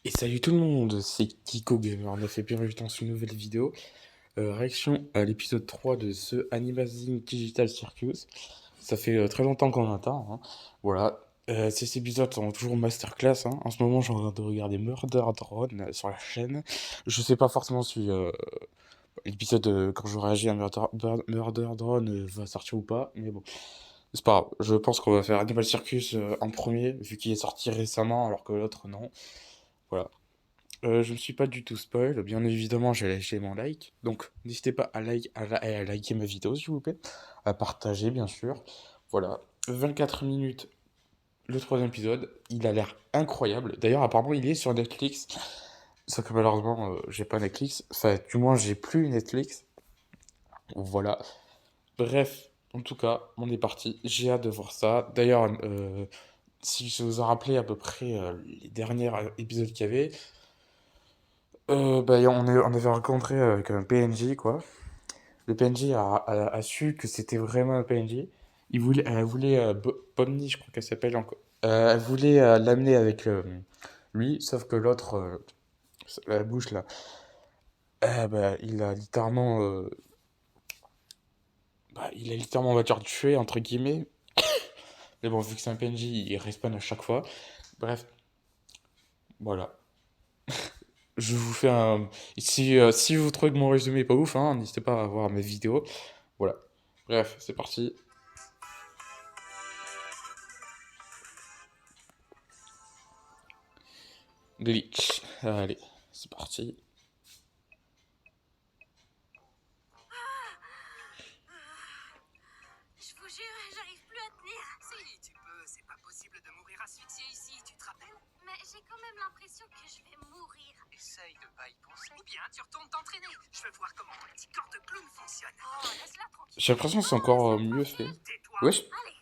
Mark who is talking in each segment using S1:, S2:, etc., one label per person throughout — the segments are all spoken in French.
S1: Et salut tout le monde, c'est Kiko Gamer. On a fait bienvenue dans une nouvelle vidéo. Réaction à l'épisode 3 de ce Animazing Digital Circus. Ça fait très longtemps qu'on attend, hein. Voilà. Ces épisodes sont toujours masterclass, hein. En ce moment, j'ai en train de regarder Murder Drone sur la chaîne. Je sais pas forcément si l'épisode, quand je réagis à Murder Drone, va sortir ou pas, mais bon. C'est pas grave. Je pense qu'on va faire Animal Circus en premier, vu qu'il est sorti récemment, alors que l'autre, non. Voilà. Je me suis pas du tout spoil, bien évidemment j'ai lâché mon like, donc n'hésitez pas à liker ma vidéo s'il vous plaît, à partager bien sûr. Voilà, 24 minutes, le troisième épisode, il a l'air incroyable. D'ailleurs apparemment il est sur Netflix, sauf que malheureusement j'ai pas Netflix, enfin du moins j'ai plus Netflix. Voilà, bref, en tout cas on est parti, j'ai hâte de voir ça. D'ailleurs si je vous en rappelez à peu près les derniers épisodes qu'il y avait, bah, on avait rencontré avec un PNJ, quoi. Le PNJ a su que c'était vraiment un PNJ. Elle voulait Pomni, je crois qu'elle s'appelle encore. Elle voulait l'amener avec lui, sauf que l'autre, la bouche là, bah, il a littéralement, on va dire, tué, entre guillemets. Mais bon, vu que c'est un PNJ, il respawn à chaque fois. Bref, voilà. Je vous fais un. Si vous trouvez que mon résumé est pas ouf, hein, n'hésitez pas à voir mes vidéos. Voilà. Bref, c'est parti. Glitch. Allez, c'est parti.
S2: Je vous jure, j'arrive plus à tenir.
S3: Si, tu peux, c'est pas possible de mourir asphyxié ici, tu te rappelles?
S2: Mais j'ai quand même l'impression que je vais mourir.
S3: Essaye de pas y penser. Ou bien tu retournes t'entraîner. Je veux voir comment ton petit corps de clown fonctionne.
S2: Oh, laisse-la tranquille.
S1: J'ai l'impression que c'est encore mieux fait.
S3: Tais-toi.
S1: Wesh,
S2: Allez,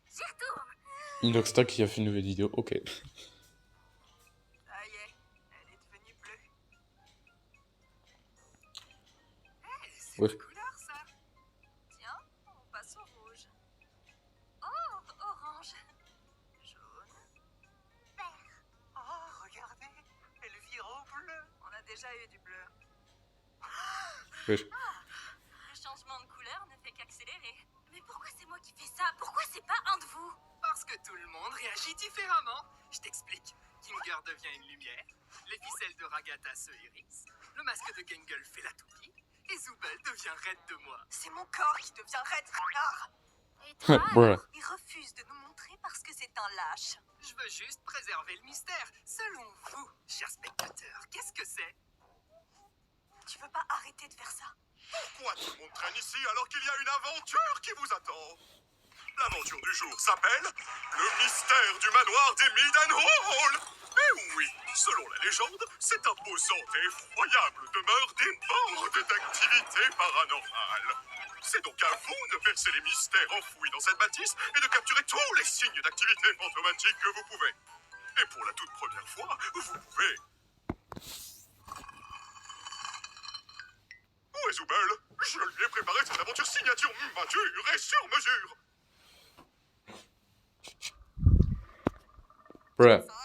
S2: j'y retourne.
S1: Inoxtag qui a fait une nouvelle vidéo, ok.
S3: Ça y est, elle est devenue bleue. Hey, c'est
S1: Wesh.
S3: une couleur ça.
S2: Tiens, on passe au rouge. Oh, orange.
S3: Jaune. Vert. Oh, regardez, elle vire au bleu. On a déjà eu du bleu.
S1: Wesh.
S2: Le changement de couleur ne fait qu'accélérer. Mais pourquoi c'est moi qui fais ça? Pourquoi c'est pas un de vous?
S3: Parce que tout le monde réagit différemment. Je t'explique. Kinger devient une lumière, les ficelles de Ragata se hérissent, le masque de Gengle fait la toupie, et Zubel devient raide de moi. C'est mon corps qui devient raide, renard.
S2: Et toi,
S1: Bruh.
S2: alors?
S3: Il refuse de nous montrer parce que c'est un lâche. Je veux juste préserver le mystère. Selon vous, chers spectateurs, qu'est-ce que c'est? Tu veux pas arrêter de faire ça?
S4: Pourquoi tout le monde traîne ici alors qu'il y a une aventure qui vous attend? L'aventure du jour s'appelle le mystère du manoir des Mildenhall. Et oui, selon la légende, cette imposante et effroyable demeure déborde d'activités paranormales. C'est donc à vous de percer les mystères enfouis dans cette bâtisse et de capturer tous les signes d'activité fantomatique que vous pouvez. Et pour la toute première fois, vous pouvez... Où est Zubel? Je lui ai préparé cette aventure signature mature et sur mesure.
S1: Bruh.
S4: Quoi?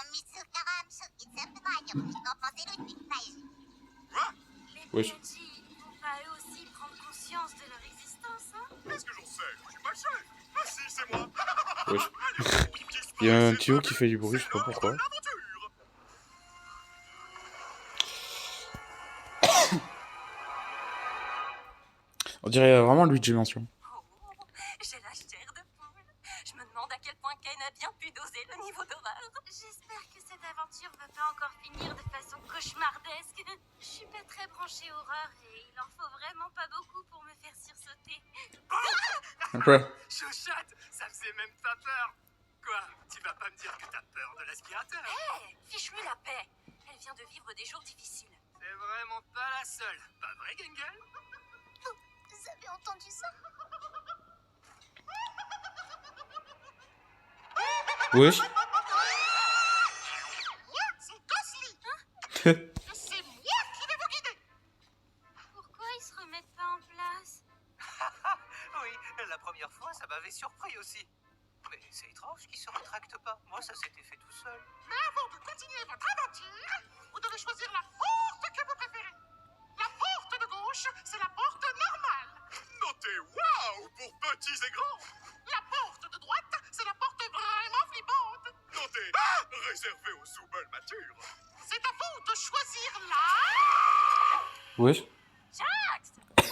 S2: les
S1: Wesh.
S2: PNJ vont pas eux aussi prendre conscience de leur existence, hein?
S4: Qu'est-ce que j'en sais? Je suis pas le chef. Ah si, c'est moi.
S1: Wesh.
S4: Allez,
S1: Il y a un
S4: disparaissez
S1: tuyau
S4: pas
S1: qui
S4: vite.
S1: fait du bruit, je sais
S4: C'est
S1: pas
S4: l'heure
S1: pourquoi.
S4: de l'aventure.
S1: On dirait vraiment Luigi Mansion.
S2: Oh, j'ai la chair de poule. Je me demande à quel point Ken a bien pu doser le niveau d'horreur. J'espère que cette aventure va pas encore finir de façon cauchemardesque. Je suis pas très branchée horreur et il en faut vraiment pas beaucoup pour me faire sursauter.
S1: Bruh.
S3: Chochotte, ça faisait même pas peur. Quoi? Tu vas pas me dire que t'as peur de l'aspirateur?
S2: Hé, fiche-lui la paix. Elle vient de vivre des jours difficiles.
S3: C'est vraiment pas la seule. Pas vrai, Gengle?
S2: Vous avez entendu ça?
S1: Wesh.
S4: C'est Ghostly.
S1: Ouais.
S4: C'est moi qui vais vous guider.
S2: Pourquoi ils se remettent pas en place?
S3: Oui, la première fois, ça m'avait surpris aussi. Mais c'est étrange qu'il se rétracte pas. Moi, ça s'était fait tout seul.
S5: Mais avant de continuer votre aventure, vous devez choisir la porte que vous préférez. La porte de gauche, c'est la porte normale.
S4: Notez waouh pour petits et grands.
S5: La porte de droite, c'est la porte vraiment flippante.
S4: Notez réservé aux Zoobles matures.
S5: C'est à vous de choisir là.
S1: Wesh.
S3: T'es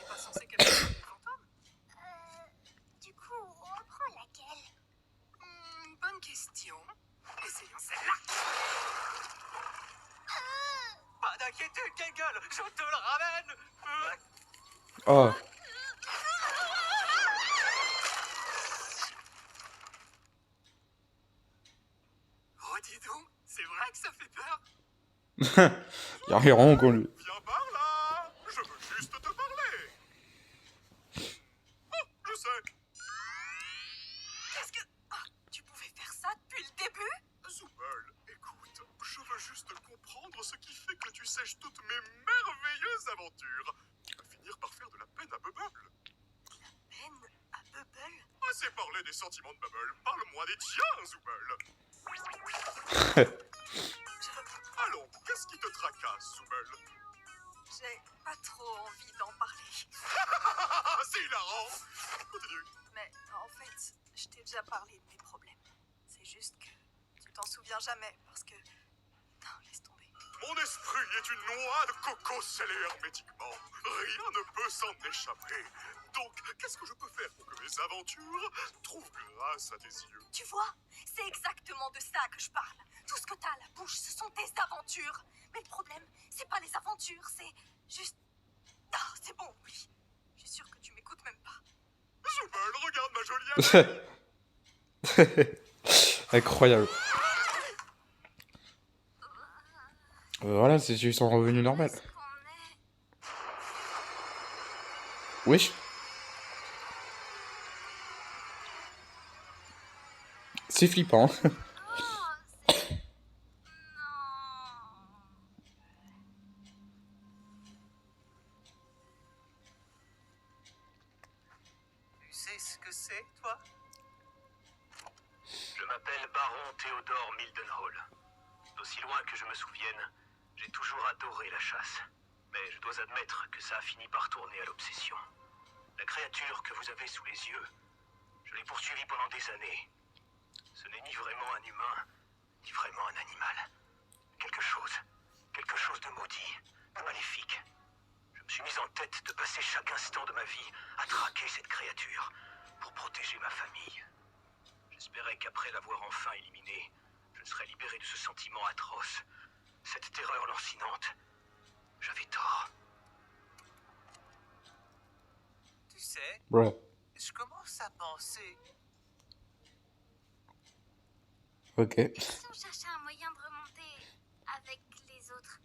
S3: pas censé capturer les fantômes?
S2: Du coup, on prend laquelle?
S3: Bonne question. Essayons celle-là. Pas d'inquiétude, Gangle, je te le ramène.
S1: Oh.
S3: Oh, dis donc, c'est vrai que ça fait peur.
S1: Y'a rien qu'on lui.
S4: Viens par là. Je veux juste te parler. Oh, je sais.
S3: Qu'est-ce que... Ah, tu pouvais faire ça depuis le début?
S4: Zooble, écoute, je veux juste comprendre ce qui fait que tu sèches toutes mes merveilleuses aventures. Tu vas finir par faire de la peine à Bubble.
S3: Peine à Bubble?
S4: Assez parlé des sentiments de Bubble, parle-moi des tiens, Zooble. Allons, qu'est-ce qui te tracasse, Zooble?
S3: J'ai pas trop envie d'en parler.
S4: C'est hilarant. Continue.
S3: Mais en fait, je t'ai déjà parlé de mes problèmes. C'est juste que tu t'en souviens jamais parce que... Non, laisse tomber.
S4: Mon esprit est une noix de coco scellée hermétiquement. Rien ne peut s'en échapper. Donc, qu'est-ce que je peux faire pour que mes aventures trouvent grâce à tes yeux?
S2: Tu vois, c'est exactement de ça que je parle. Tout ce que t'as à la bouche, ce sont tes aventures. Mais le problème, c'est pas les aventures, c'est juste... Ah, c'est bon, oui. Je suis sûre que tu m'écoutes même pas.
S4: Zooble, regarde ma jolie amie.
S1: Incroyable. Voilà, c'est juste son revenu normal.
S2: Est-ce qu'on est...
S1: Wesh. C'est flippant.
S2: Oh, c'est... Non...
S3: Tu sais ce que c'est, toi?
S6: Je m'appelle Baron Théodore Mildenhall. D'aussi loin que je me souvienne, j'ai toujours adoré la chasse. Mais je dois admettre que ça a fini par tourner à l'obsession. La créature que vous avez sous les yeux, je l'ai poursuivie pendant des années. Ce n'est ni vraiment un humain, ni vraiment un animal. Quelque chose de maudit, de maléfique. Je me suis mis en tête de passer chaque instant de ma vie à traquer cette créature pour protéger ma famille. J'espérais qu'après l'avoir enfin éliminée, je serais libéré de ce sentiment atroce, cette terreur lancinante. J'avais tort.
S3: Tu sais,
S1: Ouais.
S3: je commence à penser...
S1: Ok.
S2: Si on cherchait un moyen de remonter avec les autres.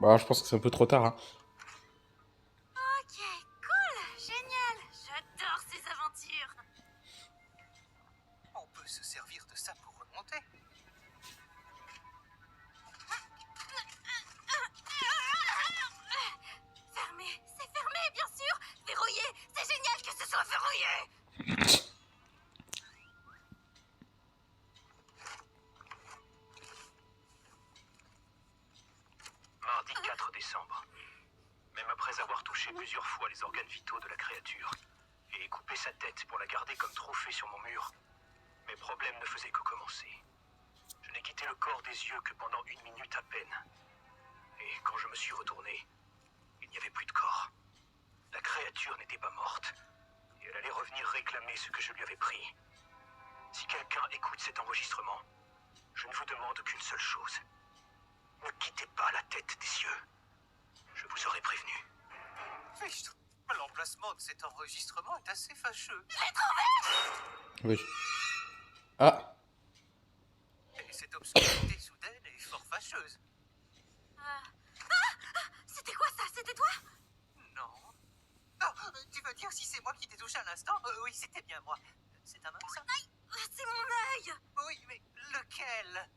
S1: Bah, je pense que c'est un peu trop tard, hein.
S2: Ok, cool, génial. J'adore ces aventures.
S3: On peut se servir de ça pour remonter.
S2: Fermé, c'est fermé, bien sûr. Verrouillé, c'est génial que ce soit verrouillé.
S6: Mardi 4 décembre. Même après avoir touché plusieurs fois les organes vitaux de la créature et coupé sa tête pour la garder comme trophée sur mon mur, mes problèmes ne faisaient que commencer. Je n'ai quitté le corps des yeux que pendant 1 minute à peine. Et quand je me suis retourné, il n'y avait plus de corps. La créature n'était pas morte et elle allait revenir réclamer ce que je lui avais pris. Si quelqu'un écoute cet enregistrement, je ne vous demande qu'une seule chose. Ne quittez pas la tête des cieux. Je vous aurais prévenu.
S3: Fichtre, l'emplacement de cet enregistrement est assez fâcheux.
S1: Wesh. Ah.
S3: Et cette obscurité soudaine est fort fâcheuse.
S2: C'était quoi ça? C'était toi?
S3: Non. Non, tu veux dire si c'est moi qui t'ai touché à l'instant? Oui, c'était bien moi. C'est ta main, ça?
S2: C'est mon œil.
S3: Oui, mais lequel?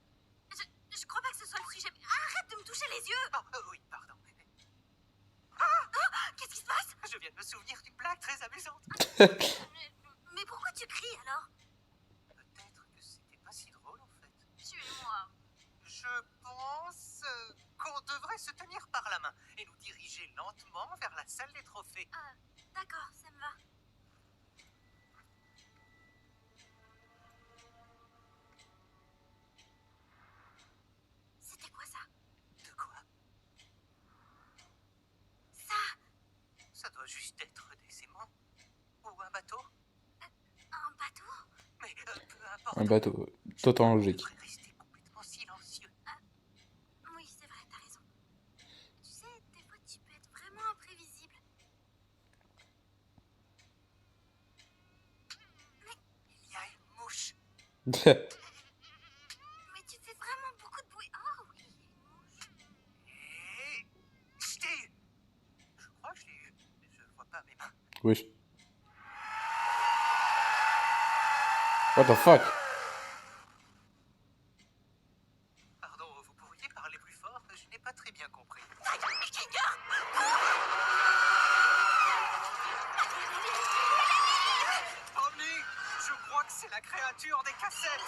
S2: Je crois pas que ce soit le sujet. Arrête de me toucher les yeux.
S3: Ah, oui, pardon.
S2: Qu'est-ce qui se passe?
S3: Je viens de me souvenir d'une blague très amusante.
S2: Mais
S3: qu'on devrait se tenir par la main et nous diriger lentement vers la salle des trophées.
S2: Ah, d'accord, ça me va. C'était quoi ça?
S3: De quoi?
S2: Ça?
S3: Ça doit juste être des aimants. Ou un bateau.
S2: Un bateau?
S3: Mais peu importe.
S1: Un bateau, totalement logique.
S3: Je devrais rester complètement silencieux.
S2: Oui, c'est vrai, t'as raison. Tu sais, des fois tu peux être vraiment imprévisible.
S3: Il y a une mouche.
S2: Mais tu fais vraiment beaucoup de bruit. Oh oui, il y a une mouche.
S3: Et... Je t'ai eu. Je crois que je l'ai eu. Je vois pas mes mains.
S1: Wesh. What the fuck?
S3: Pardon, vous pourriez parler plus fort? Je n'ai pas très bien compris. Omni, je crois que c'est la créature des cassettes.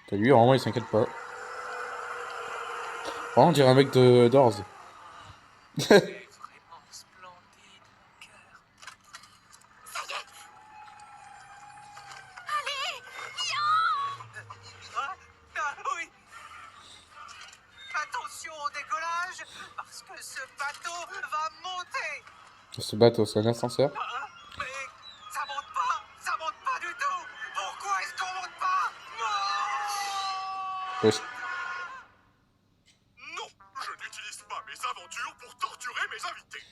S1: T'as lui, vraiment, il s'inquiète pas. Vraiment, on dirait un mec de Doors.
S3: C'est vraiment splendide, mon cœur.
S2: Allez, viens!
S3: Ah oui. Attention au décollage, parce que ce bateau va monter.
S1: Ce bateau, c'est un ascenseur.
S3: Ah, mais ça monte pas du tout. Pourquoi est-ce qu'on monte pas? Non!
S1: Wesh.
S4: Non, je n'utilise pas mes aventures pour torturer mes invités.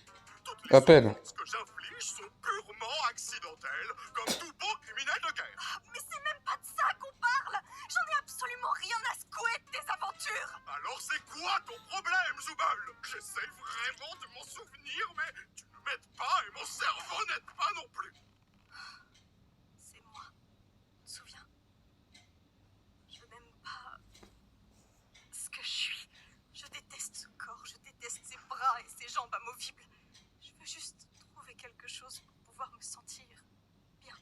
S4: Toutes
S1: À
S4: les
S1: peine.
S4: souffrances que j'inflige sont purement accidentelles, comme tout bon criminel de guerre.
S2: Mais c'est même pas de ça qu'on parle! J'en ai absolument rien à secouer de tes aventures!
S4: Alors c'est quoi ton problème, Zubul? J'essaie vraiment de m'en souvenir, mais tu ne m'aides pas et mon cerveau n'aide pas non plus.
S2: C'est moi. Tu te souviens? Je n'aime pas ce que je suis. Je déteste ce corps, je déteste ses bras et ses jambes amovibles. Je veux juste trouver quelque chose pour pouvoir me sentir bien.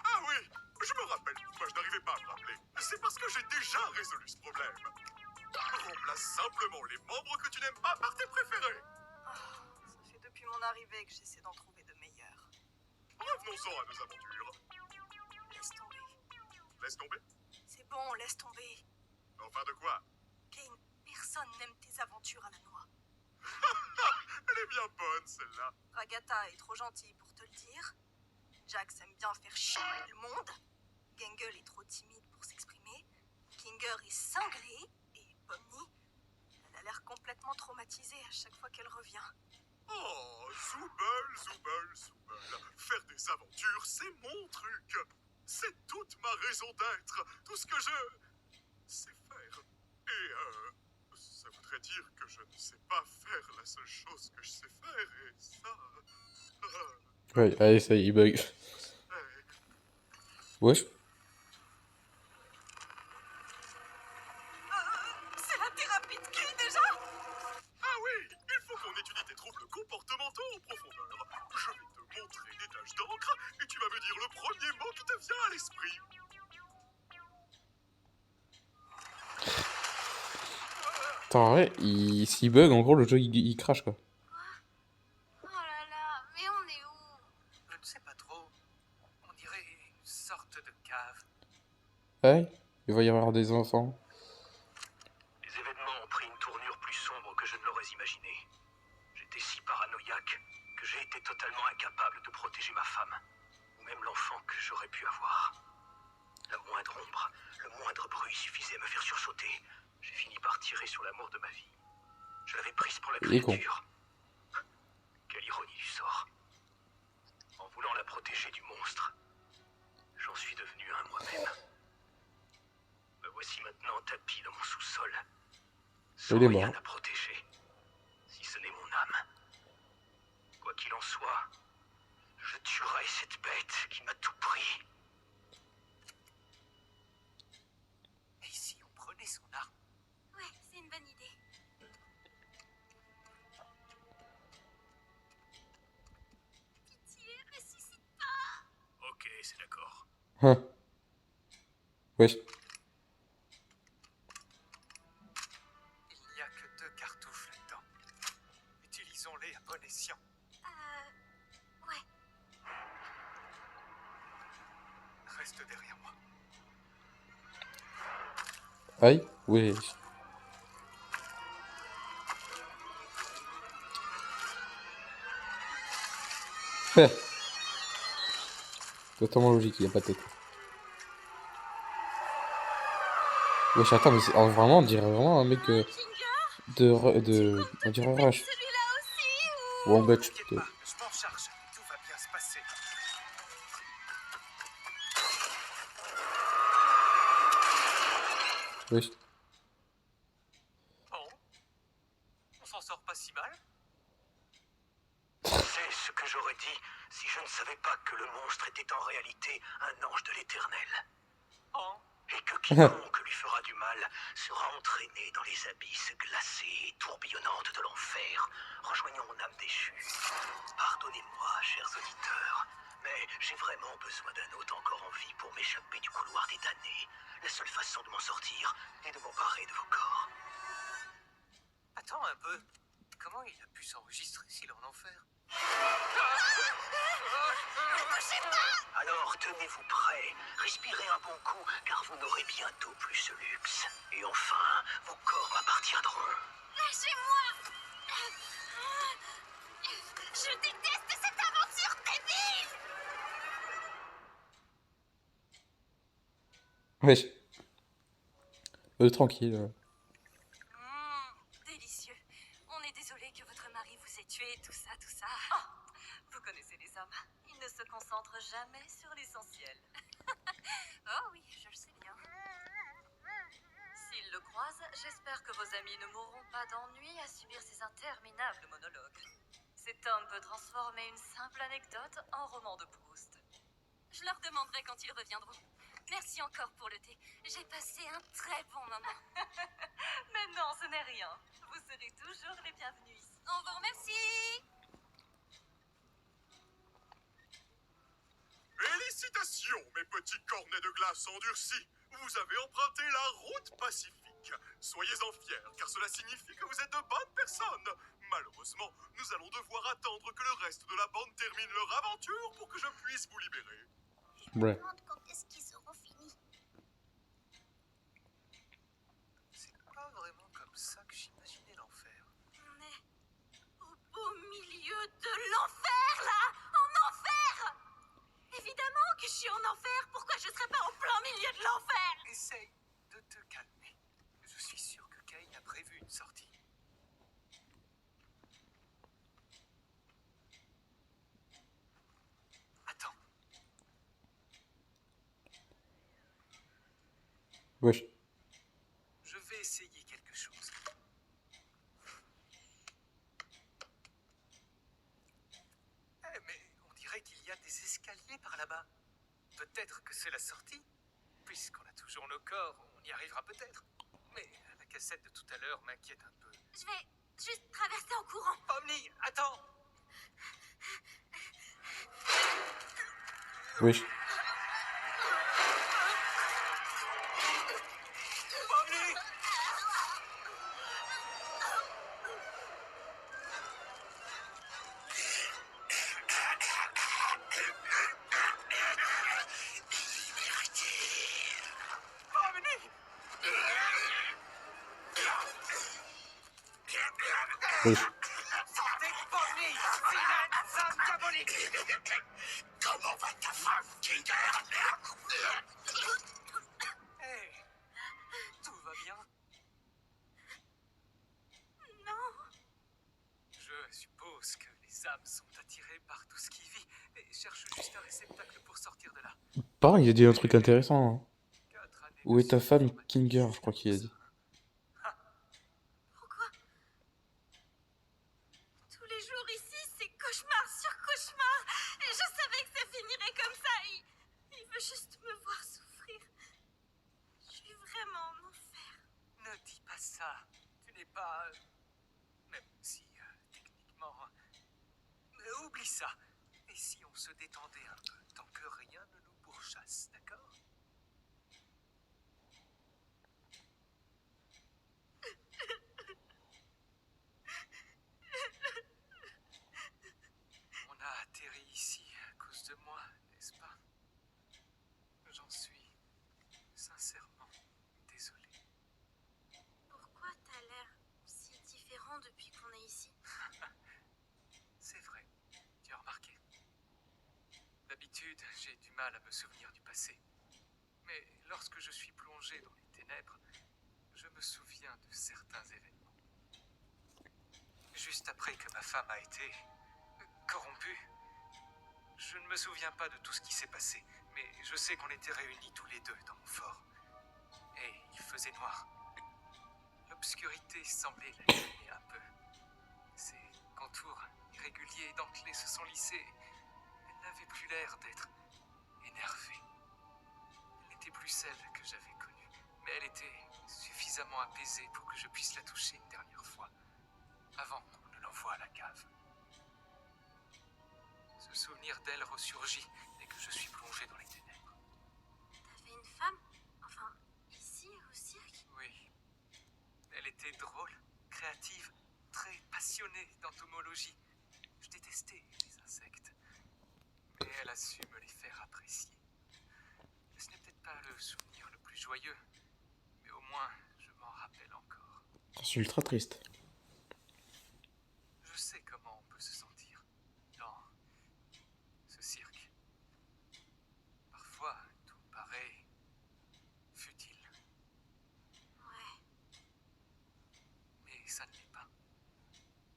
S4: Ah oui, je me rappelle, moi je n'arrivais pas à me rappeler. C'est parce que j'ai déjà résolu ce problème. Remplace simplement les membres que tu n'aimes pas par tes préférés.
S2: Ça fait depuis mon arrivée que j'essaie d'en trouver de meilleurs.
S4: Revenons-en à nos aventures.
S2: Laisse tomber.
S4: Laisse tomber.
S2: C'est bon, laisse tomber.
S4: Enfin de quoi?
S2: Kane, personne n'aime tes aventures à la noix.
S4: Elle est bien bonne celle-là.
S2: Ragata est trop gentille pour te le dire. Jax aime bien faire chier le monde. Gangle est trop timide pour s'exprimer. Kinger est cinglé. Et Pomni, elle a l'air complètement traumatisée à chaque fois qu'elle revient.
S4: Oh, Zubul. Faire des aventures, c'est mon truc. C'est toute ma raison d'être. Tout ce que je sais faire. Et ça voudrait dire que je ne sais pas faire la seule chose que je sais faire. Et ça...
S1: Ouais, allez, ça y est, il bug. Wesh.
S2: C'est la thérapie de qui déjà?
S4: Ah oui, il faut qu'on étudie tes troubles comportementaux en profondeur. Je vais te montrer des taches d'encre et tu vas me dire le premier mot qui te vient à l'esprit.
S1: Attends, ouais, s'il bug, en gros, le jeu, il crache, quoi.
S2: Oh là là, mais on est où?
S3: Je ne sais pas trop. On dirait une sorte de cave.
S1: Ouais, il va y avoir des enfants.
S6: Les événements ont pris une tournure plus sombre que je ne l'aurais imaginé. J'étais si paranoïaque que j'ai été totalement incapable de protéger ma femme, ou même l'enfant que j'aurais pu avoir. La moindre ombre, le moindre bruit suffisait à me faire sursauter. J'ai fini par tirer sur l'amour de ma vie. Je l'avais prise pour la
S1: Il est con.
S6: créature. Quelle ironie du sort. En voulant la protéger du monstre, j'en suis devenu un moi-même. Me voici maintenant tapi dans mon sous-sol. Sans
S1: Il est
S6: rien
S1: mort.
S6: à protéger, si ce n'est mon âme. Quoi qu'il en soit, je tuerai cette bête qui m'a tout pris.
S3: Et si on prenait son arme?
S2: Ouais, c'est une bonne idée. Pitié, ressuscite pas!
S6: Ok, c'est d'accord.
S1: Hein. Wesh.
S3: Il n'y a que 2 cartouches là-dedans. Utilisons-les à bon escient.
S2: Ouais.
S3: Reste derrière moi.
S1: Aïe. Wesh. Heh. Totalement logique, il a pas de tête. Wesh, attends, mais vraiment, on dirait vraiment un mec on dirait Rush.
S2: Celui-là aussi
S1: Ou en Batch,
S3: T'inquiète
S1: plutôt.
S3: pas, je m'en charge. Tout va bien se passer.
S1: Wesh.
S3: Bon, on s'en sort pas si mal.
S6: C'est ce que j'aurais dit si je ne savais pas que le monstre était en réalité un ange de l'Éternel.
S3: Oh,
S6: Et que quiconque lui fera du mal sera entraîné dans les abysses glacées et tourbillonnantes de l'enfer, rejoignant mon âme déchue. Pardonnez-moi, chers auditeurs, mais j'ai vraiment besoin d'un hôte encore en vie pour m'échapper du couloir des damnés. La seule façon de m'en sortir est de m'emparer de vos corps.
S3: attends un peu. Comment il a pu s'enregistrer s'il est en enfer?
S6: Alors tenez-vous prêts, respirez un bon coup, car vous n'aurez bientôt plus ce luxe. Et enfin, vos corps m'appartiendront.
S2: Lâchez-moi! Je déteste cette aventure débile!
S1: Wesh. Tranquille.
S2: Délicieux. On est désolé que votre mari vous ait tué, tout ça, tout ça.
S7: Oh, vous connaissez les hommes. Ils ne se concentrent jamais sur l'essentiel.
S2: Oh oui, je le sais bien.
S7: S'ils le croisent, j'espère que vos amis ne mourront pas d'ennui à subir ces interminables monologues. Cet homme peut transformer une simple anecdote en roman de Proust.
S2: Je leur demanderai quand ils reviendront. Merci encore pour le thé. J'ai passé un très bon moment.
S7: Mais non, ce n'est rien. Vous serez toujours les bienvenus ici.
S2: On vous remercie!
S4: Félicitations, mes petits cornets de glace endurcis. Vous avez emprunté la route pacifique. Soyez-en fiers, car cela signifie que vous êtes de bonnes personnes. Malheureusement, nous allons devoir attendre que le reste de la bande termine leur aventure pour que je puisse vous libérer.
S2: Je me
S1: Ouais.
S2: demande quand est-ce qu'ils auront fini.
S3: C'est pas vraiment comme ça que j'imaginais l'enfer.
S2: On est au beau milieu de l'enfer, là! En enfer! Évidemment que je suis en enfer. Pourquoi je serais pas en plein milieu de l'enfer?
S3: Essaye de te calmer. Je suis sûr que Kane a prévu une sortie. Attends,
S1: Wesh.
S3: je vais essayer quelque chose. Eh, mais on dirait qu'il y a des escaliers par là-bas. Peut-être que c'est la sortie. Puisqu'on a toujours nos corps, on y arrivera peut-être. Mais la cassette de tout à l'heure m'inquiète un peu.
S2: Je vais juste traverser en courant.
S3: Omni, attends!
S1: Wesh.
S3: Omni! Omni!
S1: Wesh.
S3: Sortez Omni! Vilaine femme diabolique!
S4: Comment va ta femme, Kinger?
S3: Hey, tout va bien?
S2: Non.
S3: Je suppose que les âmes sont attirées par tout ce qui vit et cherchent juste un réceptacle pour sortir de là.
S1: Pareil, il a dit un truc intéressant. Hein.
S3: 4 années
S1: Où
S3: de
S1: est ta femme,
S3: souffrance
S1: Kinger,
S3: m'a
S1: je crois qu'il a dit.
S2: Pourquoi? Tous les jours ici, c'est cauchemar sur cauchemar. Et je savais que ça finirait comme ça. Il veut juste me voir souffrir. Je suis vraiment en enfer.
S3: Ne dis pas ça. Tu n'es pas... Même si, techniquement... Oublie ça. Et si on se détendait un peu, tant que rien ne nous
S6: pourchasse, d'accord? On a atterri ici à cause de moi, n'est-ce pas? J'en suis sincèrement désolé.
S2: Pourquoi t'as l'air si différent depuis qu'on est ici?
S6: C'est vrai, tu as remarqué. D'habitude, j'ai du mal à me souvenir du passé. Mais lorsque je suis plongé dans les ténèbres, je me souviens de certains événements. Juste après que ma femme a été corrompue, je ne me souviens pas de tout ce qui s'est passé, mais je sais qu'on était réunis tous les deux dans mon fort. Et il faisait noir. L'obscurité semblait la gêner un peu. Ses contours irréguliers et dentelés se sont lissés. Elle n'avait plus l'air d'être énervée. Elle n'était plus celle que j'avais connue, mais elle était suffisamment apaisée pour que je puisse la toucher une dernière fois, avant qu'on ne l'envoie à la cave. Ce souvenir d'elle ressurgit dès que je suis plongé dans les ténèbres.
S2: T'avais une femme? Enfin, ici, au cirque?
S6: Oui. Elle était drôle, créative, très passionnée d'entomologie. Je détestais les insectes, mais elle a su me les faire apprécier. Ce n'est peut-être pas le souvenir le plus joyeux, mais au moins je m'en rappelle encore.
S1: C'est ultra triste.
S6: Je sais comment on peut se sentir dans ce cirque. Parfois, tout paraît futile,
S2: Ouais.
S6: mais ça ne l'est pas.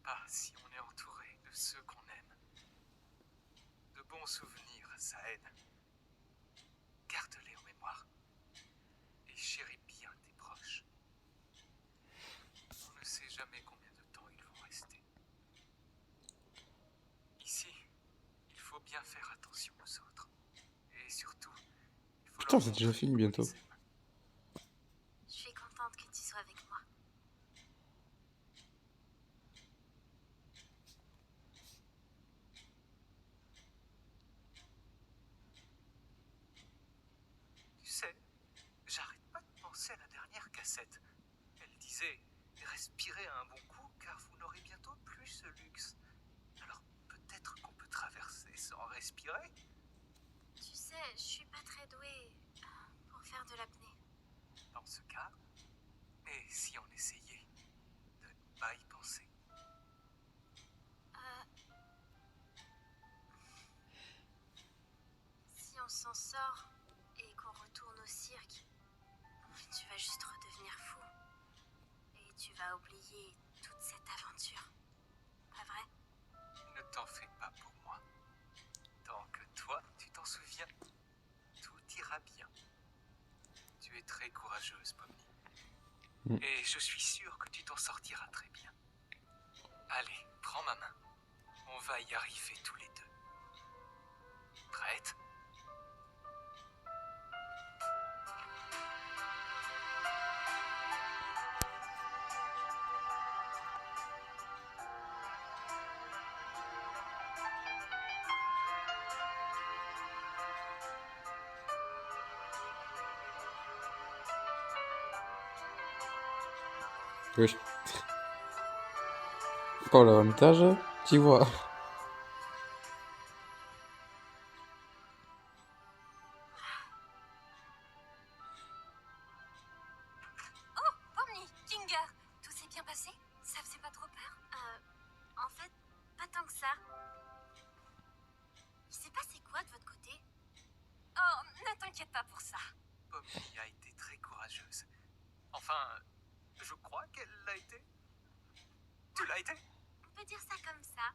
S6: Pas si on est entouré de ceux qu'on aime. De bons souvenirs, ça aide. Garde-les en mémoire. Et chéris bien tes proches. On ne sait jamais combien de temps ils vont rester. Ici, il faut bien faire attention aux autres. Et surtout, il faut
S1: Putain,
S6: leur
S1: c'est déjà
S6: montrer
S1: fini
S6: qu'on
S1: bientôt.
S6: les aime.
S2: Je suis contente que tu sois avec moi.
S6: Tu sais, j'arrête pas de penser à la dernière cassette. Elle disait « Respirez un bon coup car vous n'aurez bientôt plus ce luxe. » Alors peut-être qu'on peut traverser sans respirer.
S2: Tu sais, je suis pas très douée pour faire de l'apnée.
S6: Dans ce cas, et si on essayait de ne pas y penser?
S2: Si on s'en sort et qu'on retourne au cirque, tu vas juste redevenir fou. Et tu vas oublier toute cette aventure. Pas vrai?
S6: Ne t'en fais pas pour moi. Tant que toi, tu t'en souviens, tout ira bien. Tu es très courageuse, Pomni. Et je suis sûr que tu t'en sortiras très bien. Allez, prends ma main. On va y arriver tous les deux. Prête?
S1: Wesh. Pas le même étage, tu vois.
S2: Oh, Pomni, Kinger, tout s'est bien passé? Ça faisait pas trop peur? En fait, pas tant que ça. Il s'est passé quoi de votre côté?
S7: Oh, ne t'inquiète pas pour ça.
S6: Pomni a été très courageuse. Enfin, je crois qu'elle l'a été. Tu l'as été?
S2: On peut dire ça comme ça.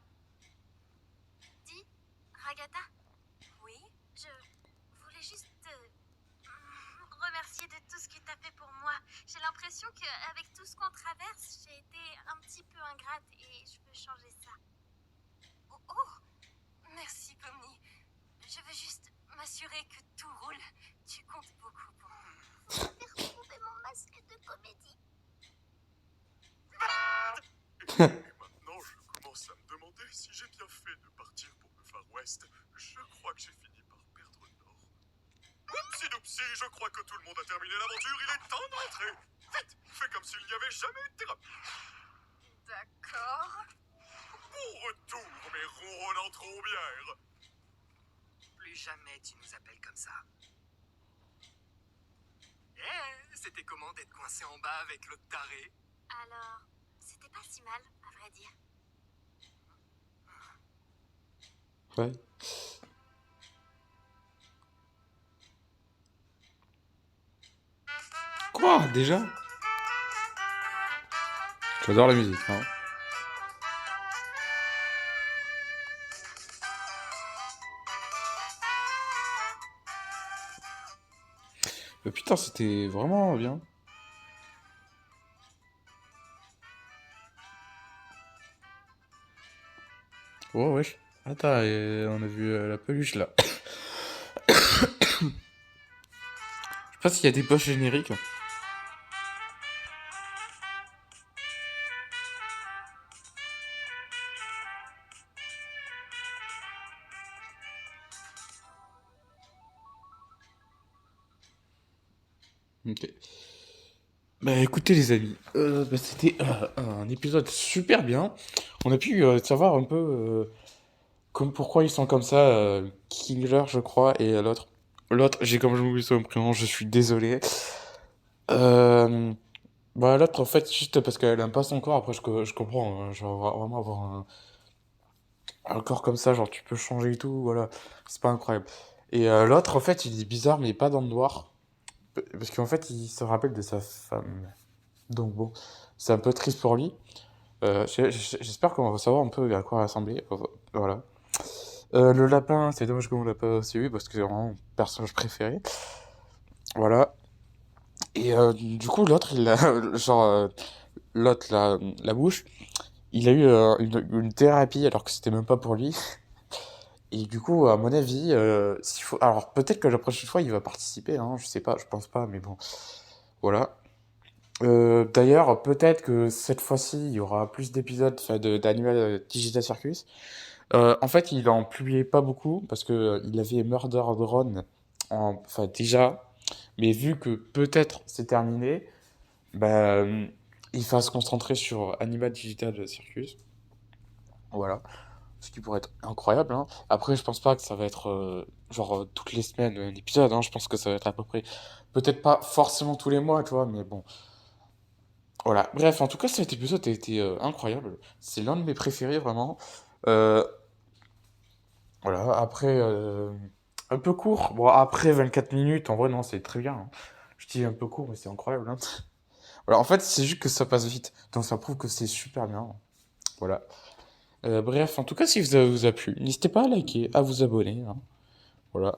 S2: Dis, Ragata,
S7: Oui?
S2: je voulais juste te remercier de tout ce que t'as fait pour moi. J'ai l'impression qu'avec tout ce qu'on traverse, j'ai été un petit peu ingrate et je veux changer ça.
S7: Oh, oh, merci, Pomni. Je veux juste m'assurer que tout roule. Tu comptes beaucoup pour moi.
S2: Faire retrouver mon masque de comédie.
S4: Et maintenant, je commence à me demander si j'ai bien fait de partir pour le Far West. Je crois que j'ai fini par perdre le nord. Oupsi-doupsi, je crois que tout le monde a terminé l'aventure, il est temps d'entrer. Vite, fais comme s'il n'y avait jamais eu de thérapie.
S7: D'accord.
S4: Bon retour, mes ronronnants trombières.
S3: Plus jamais tu nous appelles comme ça. C'était comment d'être coincé en bas avec l'autre taré?
S2: Alors, c'était pas si mal, à vrai dire.
S1: Ouais. Quoi, déjà? J'adore la musique, hein. Putain, c'était vraiment bien. Oh, wesh. Attends, on a vu la peluche, là. Je sais pas s'il y a des poches génériques. Ok. Bah écoutez les amis, c'était un épisode super bien. On a pu savoir un peu comme pourquoi ils sont comme ça, Kingler je crois, et l'autre. L'autre, j'ai comme je m'oublie son prénom, je suis désolé. Euh, Bah l'autre en fait, juste parce qu'elle aime pas son corps, après je comprends, hein, genre vraiment avoir un corps comme ça, genre tu peux changer et tout, voilà, c'est pas incroyable. Et l'autre en fait, il est bizarre mais pas dans le noir, parce qu'en fait il se rappelle de sa femme. Donc bon, c'est un peu triste pour lui. J'espère qu'on va savoir un peu à quoi ressembler. Voilà. Le lapin, c'est dommage qu'on l'a pas aussi vu parce que c'est vraiment mon personnage préféré. Voilà. Et du coup, l'autre, il a. Genre, l'autre, la bouche, il a eu une thérapie alors que c'était même pas pour lui. Et du coup, à mon avis, s'il faut. Alors, peut-être que la prochaine fois, il va participer, hein, je sais pas, je pense pas, mais bon. Voilà. D'ailleurs, peut-être que cette fois-ci, il y aura plus d'épisodes enfin, d'Animal Digital Circus. En fait, il en publiait pas beaucoup parce que il avait Murder Drone enfin déjà, mais vu que peut-être c'est terminé, bah, il va se concentrer sur Animal Digital Circus. Voilà, ce qui pourrait être incroyable, hein. Après, je pense pas que ça va être genre toutes les semaines un épisode, hein. Je pense que ça va être à peu près, peut-être pas forcément tous les mois, tu vois, mais bon. Voilà. Bref, en tout cas, cet épisode a été incroyable. C'est l'un de mes préférés, vraiment. Euh, voilà. Après, un peu court. Bon, après 24 minutes, en vrai, non, c'est très bien, hein. Je dis un peu court, mais c'est incroyable, hein. Voilà. En fait, c'est juste que ça passe vite. Donc, ça prouve que c'est super bien. Voilà. Bref, en tout cas, si ça vous a plu, n'hésitez pas à liker, à vous abonner, hein. Voilà.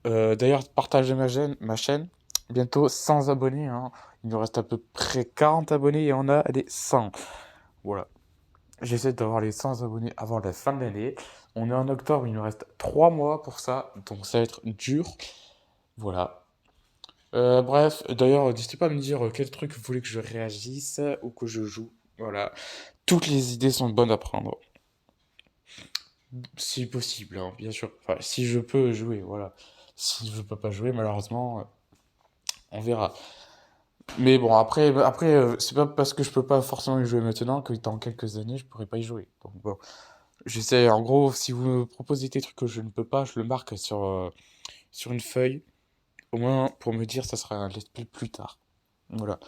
S1: D'ailleurs, partagez ma chaîne. Bientôt 100 abonnés, hein. Il nous reste à peu près 40 abonnés et on a des 100. Voilà. J'essaie d'avoir les 100 abonnés avant la fin de l'année. On est en octobre, il nous reste 3 mois pour ça, donc ça va être dur. Voilà. Bref, d'ailleurs, n'hésitez pas à me dire quel truc vous voulez que je réagisse ou que je joue. Voilà. Toutes les idées sont bonnes à prendre. Si possible, hein, bien sûr. Enfin, si je peux jouer, voilà. Si je peux pas jouer, malheureusement, on verra. Mais bon, après c'est pas parce que je peux pas forcément y jouer maintenant que dans quelques années, je pourrai pas y jouer. Donc bon. J'essaie, en gros, si vous me proposez des trucs que je ne peux pas, je le marque sur une feuille, au moins pour me dire ça sera un let's play plus tard. Voilà.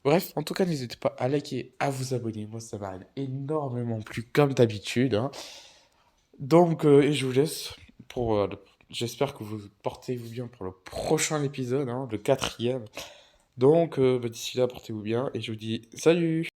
S1: Bref, en tout cas, n'hésitez pas à liker, à vous abonner, moi ça m'a énormément plu comme d'habitude, hein. Donc, et je vous laisse pour... j'espère que vous portez-vous bien pour le prochain épisode, hein, le 4e. Donc, bah, d'ici là, portez-vous bien et je vous dis salut!